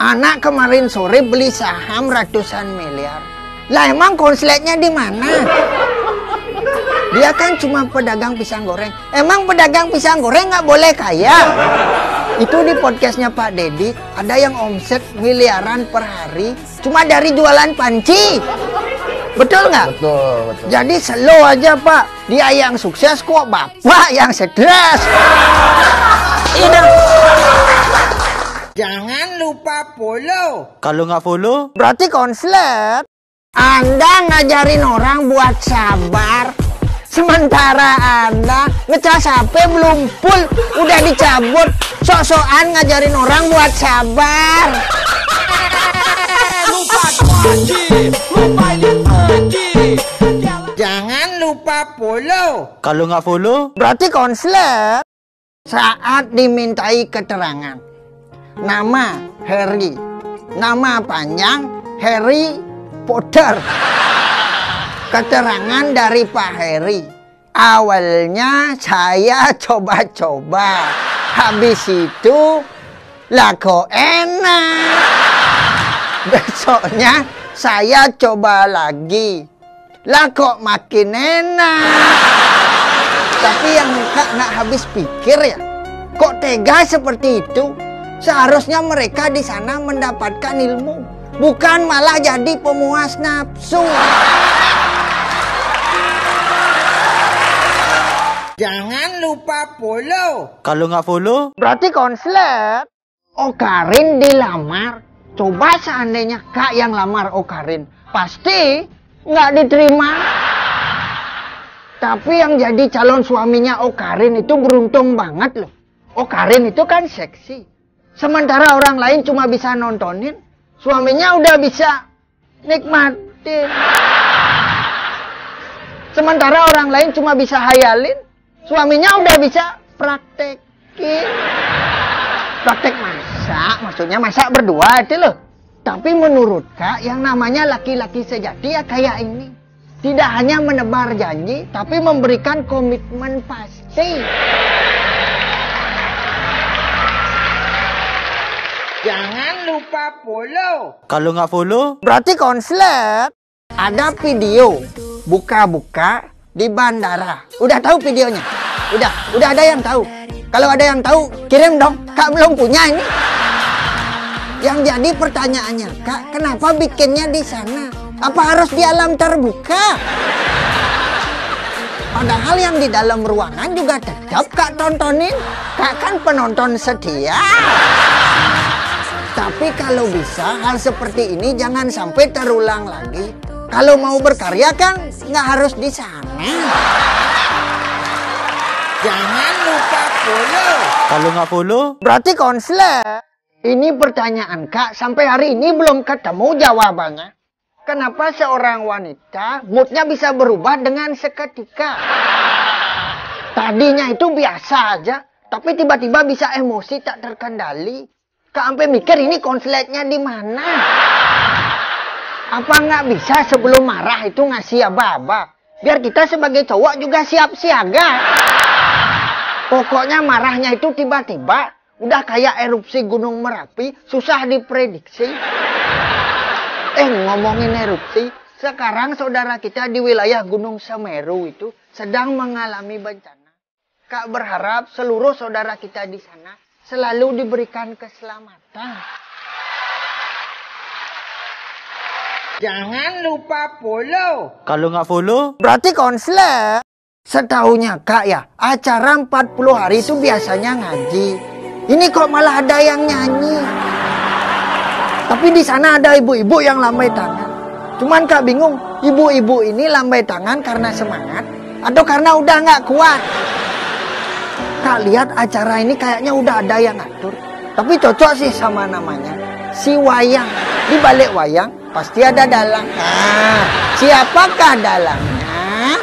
Anak kemarin sore beli saham ratusan miliar. Lah emang konsletnya di mana? Dia kan cuma pedagang pisang goreng. Emang pedagang pisang goreng nggak boleh kaya? Itu di podcastnya Pak Deddy, ada yang omset miliaran per hari cuma dari jualan panci. Betul nggak? Betul, betul. Jadi slow aja Pak. Dia yang sukses kok Bapak yang stres. Ini. Jangan lupa follow. Kalau nggak follow, Berarti konslet. Anda ngajarin orang buat sabar, sementara Anda ngecas HP belum full, udah dicabut. Sok-sokan ngajarin orang buat sabar. Jangan lupa follow. kalau nggak follow, Berarti konslet. Saat dimintai keterangan, nama Harry, nama panjang Harry Potter. Keterangan dari Pak Harry. Awalnya saya coba-coba, habis itu lah kok enak. Besoknya saya coba lagi, lah kok makin enak. Tapi yang nggak habis pikir ya, kok tega seperti itu? Seharusnya mereka di sana mendapatkan ilmu, bukan malah jadi pemuas nafsu. Jangan lupa follow. kalau nggak follow, Berarti konslet. Okarin dilamar. Coba seandainya Kak yang lamar Okarin, pasti nggak diterima. Tapi yang jadi calon suaminya Okarin itu beruntung banget loh. Okarin itu kan seksi. Sementara orang lain cuma bisa nontonin, suaminya udah bisa nikmatin. Sementara orang lain cuma bisa hayalin, suaminya udah bisa praktekin. Praktek masak, maksudnya masak berdua itu loh. Tapi menurut Kak, yang namanya laki-laki sejati ya kayak ini. Tidak hanya menebar janji, tapi memberikan komitmen pasti. Jangan lupa follow. kalau nggak follow, Berarti konslet. Ada video buka-buka di bandara. Udah tahu videonya? Udah ada yang tahu. Kalau ada yang tahu, kirim dong. Kak belum punya ini. Yang jadi pertanyaannya, Kak, kenapa bikinnya di sana? Apa harus di alam terbuka? Padahal yang di dalam ruangan juga tetap Kak tontonin. Kak kan penonton setia. Tapi kalau bisa hal seperti ini jangan sampai terulang lagi. Kalau mau berkarya kan nggak harus di sana. Jangan lupa follow. kalau nggak follow, Berarti konslet. Ini pertanyaan Kak sampai hari ini belum ketemu jawabannya. Kenapa seorang wanita moodnya bisa berubah dengan seketika? Tadinya itu biasa aja, tapi tiba-tiba bisa emosi tak terkendali. Kak sampai mikir ini konsletnya di mana? Apa nggak bisa sebelum marah itu ngasih aba-aba? Biar kita sebagai cowok juga siap siaga. Pokoknya marahnya itu tiba-tiba, udah kayak erupsi Gunung Merapi, susah diprediksi. Ngomongin erupsi, sekarang saudara kita di wilayah Gunung Semeru itu sedang mengalami bencana. Kak berharap seluruh saudara kita di sana selalu diberikan keselamatan. Jangan lupa follow. kalau nggak follow, Berarti konslet. Setahunya Kak ya, acara 40 hari itu biasanya ngaji. Ini kok malah ada yang nyanyi. Tapi di sana ada ibu-ibu yang lambai tangan. Cuman Kak bingung, ibu-ibu ini lambai tangan karena semangat atau karena udah nggak kuat. Kak lihat acara ini kayaknya udah ada yang ngatur. Tapi cocok sih sama namanya, si wayang. Di balik wayang pasti ada dalang. Nah, siapakah dalangnya?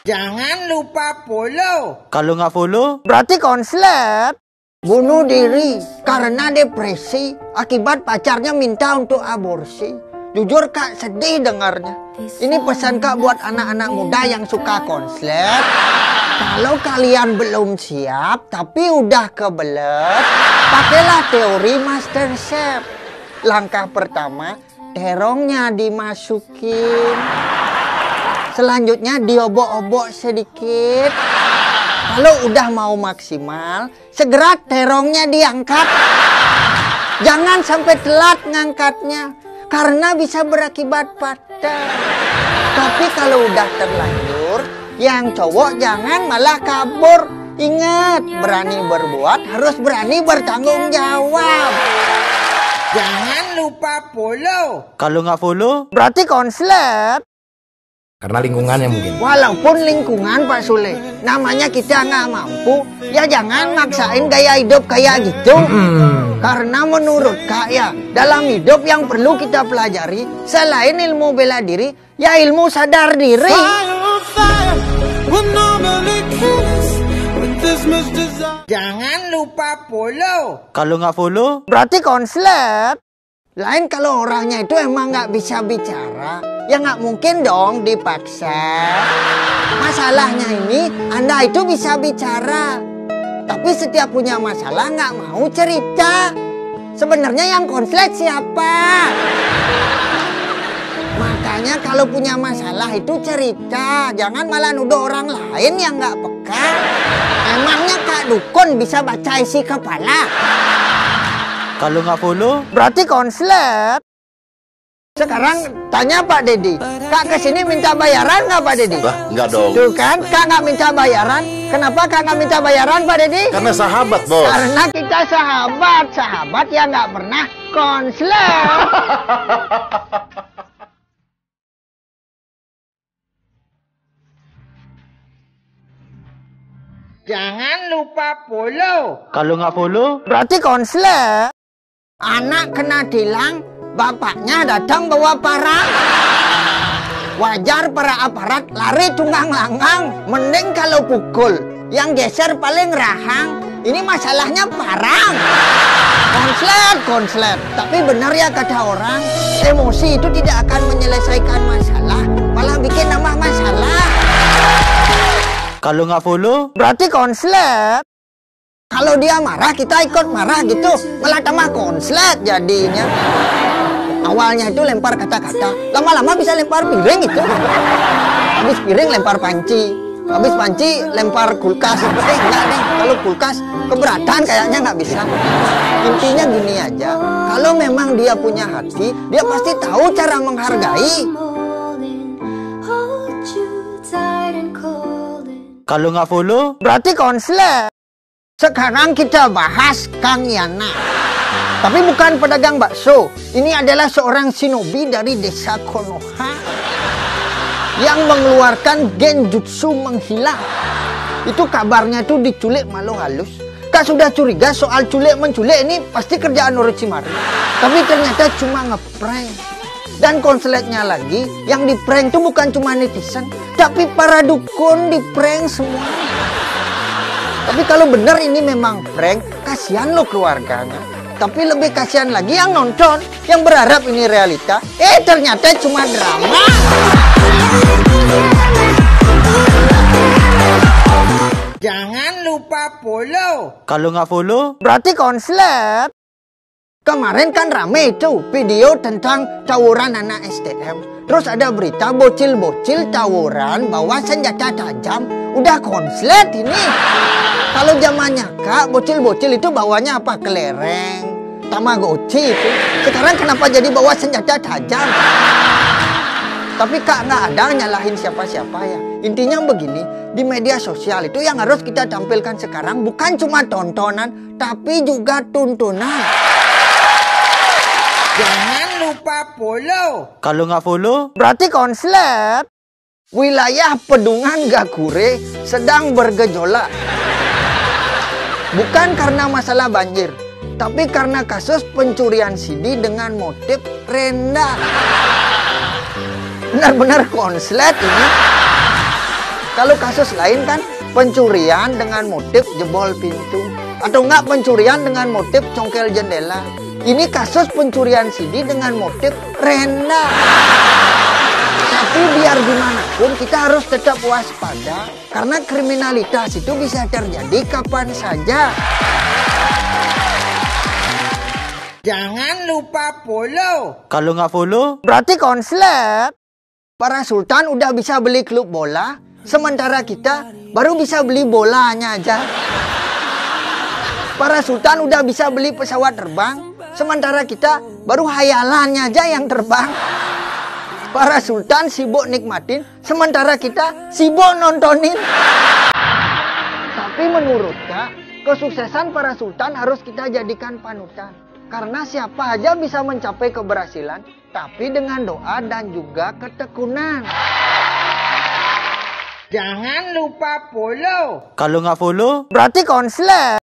Jangan lupa follow. kalau nggak follow, Berarti konslet. Bunuh diri karena depresi akibat pacarnya minta untuk aborsi. Jujur Kak sedih dengarnya. Ini pesan Kak buat anak-anak muda yang suka konslet. Kalau kalian belum siap tapi udah kebelet, pakailah teori Master Chef. Langkah pertama, terongnya dimasukin. Selanjutnya diobok-obok sedikit. Kalau udah mau maksimal, segera terongnya diangkat. Jangan sampai telat ngangkatnya, karena bisa berakibat fatal. Tapi kalau udah terlanjur, yang cowok jangan malah kabur. Ingat, berani berbuat harus berani bertanggung jawab. Jangan lupa follow. Kalau nggak follow, Berarti konslet. Karena lingkungannya mungkin. Walaupun lingkungan Pak Sule, namanya kita nggak mampu, ya jangan maksain gaya hidup kayak gitu. Karena menurut Kak ya, dalam hidup yang perlu kita pelajari, selain ilmu bela diri, ya ilmu sadar diri. Jangan lupa follow. kalau nggak follow, Berarti konslet. Lain kalau orangnya itu emang nggak bisa bicara, ya nggak mungkin dong dipaksa. Masalahnya ini, Anda itu bisa bicara, tapi setiap punya masalah nggak mau cerita. Sebenarnya yang konslet siapa? Makanya kalau punya masalah itu cerita, jangan malah nuduh orang lain yang nggak peka. Emangnya Kak Dukun bisa baca isi kepala? kalau nggak follow, Berarti konslet. Sekarang tanya Pak Dedi, Kak kesini minta bayaran nggak Pak Dedi? Lah, enggak dong. Tuh kan, Kak nggak minta bayaran. Kenapa Kak nggak minta bayaran Pak Dedi? Karena sahabat, Bos. Karena kita sahabat yang nggak pernah konslet. Jangan lupa follow. kalau nggak follow, Berarti konslet. Anak kena tilang, bapaknya datang bawa parang. Wajar para aparat lari tunggang langgang. Mending kalau pukul, yang geser paling rahang. Ini masalahnya parang. Konslet. Tapi benar ya kata orang, emosi itu tidak akan menyelesaikan masalah, malah bikin nambah masalah. kalau nggak follow, Berarti konslet. Kalau dia marah, kita ikut marah gitu, malah tambah konslet jadinya. Awalnya itu lempar kata-kata, lama-lama bisa lempar piring gitu. Habis piring lempar panci, habis panci lempar kulkas. Enggak deh, kalau kulkas keberatan kayaknya nggak bisa. Intinya gini aja, kalau memang dia punya hati, dia pasti tahu cara menghargai. kalau nggak follow, Berarti konslet. Sekarang kita bahas Kang Yana. Tapi bukan pedagang bakso. Ini adalah seorang shinobi dari desa Konoha yang mengeluarkan genjutsu menghilang. Itu kabarnya tuh diculik malu halus. Kak sudah curiga soal culik menculik ini pasti kerjaan Orochimaru. Tapi ternyata cuma ngeprank. Dan konsletnya lagi, yang di prank tuh bukan cuma netizen, tapi para dukun di prank semua. Tapi kalau benar ini memang prank, kasihan lo keluarganya. Tapi lebih kasihan lagi yang nonton, yang berharap ini realita. Ternyata cuma drama. Jangan lupa follow. kalau nggak follow, Berarti konslet. Kemarin kan rame itu video tentang tawuran anak STM. Terus ada berita bocil-bocil tawuran bawa senjata tajam. Udah konslet ini. Kalau zamannya Kak, bocil-bocil itu bawanya apa? Kelereng, Tamagotchi itu. Sekarang kenapa jadi bawa senjata tajam? Tapi Kak nggak ada nyalahin siapa-siapa ya. Intinya begini, di media sosial itu yang harus kita tampilkan sekarang bukan cuma tontonan, tapi juga tuntunan. Jangan lupa follow. kalau nggak follow, Berarti konslet. Wilayah Pedungan Gakure sedang bergejolak. Bukan karena masalah banjir, tapi karena kasus pencurian CD dengan motif rendah. Benar-benar konslet ini. Kalau kasus lain kan pencurian dengan motif jebol pintu. Atau enggak pencurian dengan motif congkel jendela. Ini kasus pencurian CD dengan motif rendah. Tapi biar gimana pun kita harus tetap waspada. Karena kriminalitas itu bisa terjadi kapan saja. Jangan lupa follow. Kalau nggak follow, Berarti konslet. Para sultan udah bisa beli klub bola, sementara kita baru bisa beli bolanya aja. Para sultan udah bisa beli pesawat terbang, sementara kita baru hayalannya aja yang terbang. Para sultan sibuk nikmatin, sementara kita sibuk nontonin. Tapi menurut Kak, kesuksesan para sultan harus kita jadikan panutan. Karena siapa aja bisa mencapai keberhasilan, tapi dengan doa dan juga ketekunan. Jangan lupa follow. kalau nggak follow, Berarti konslet.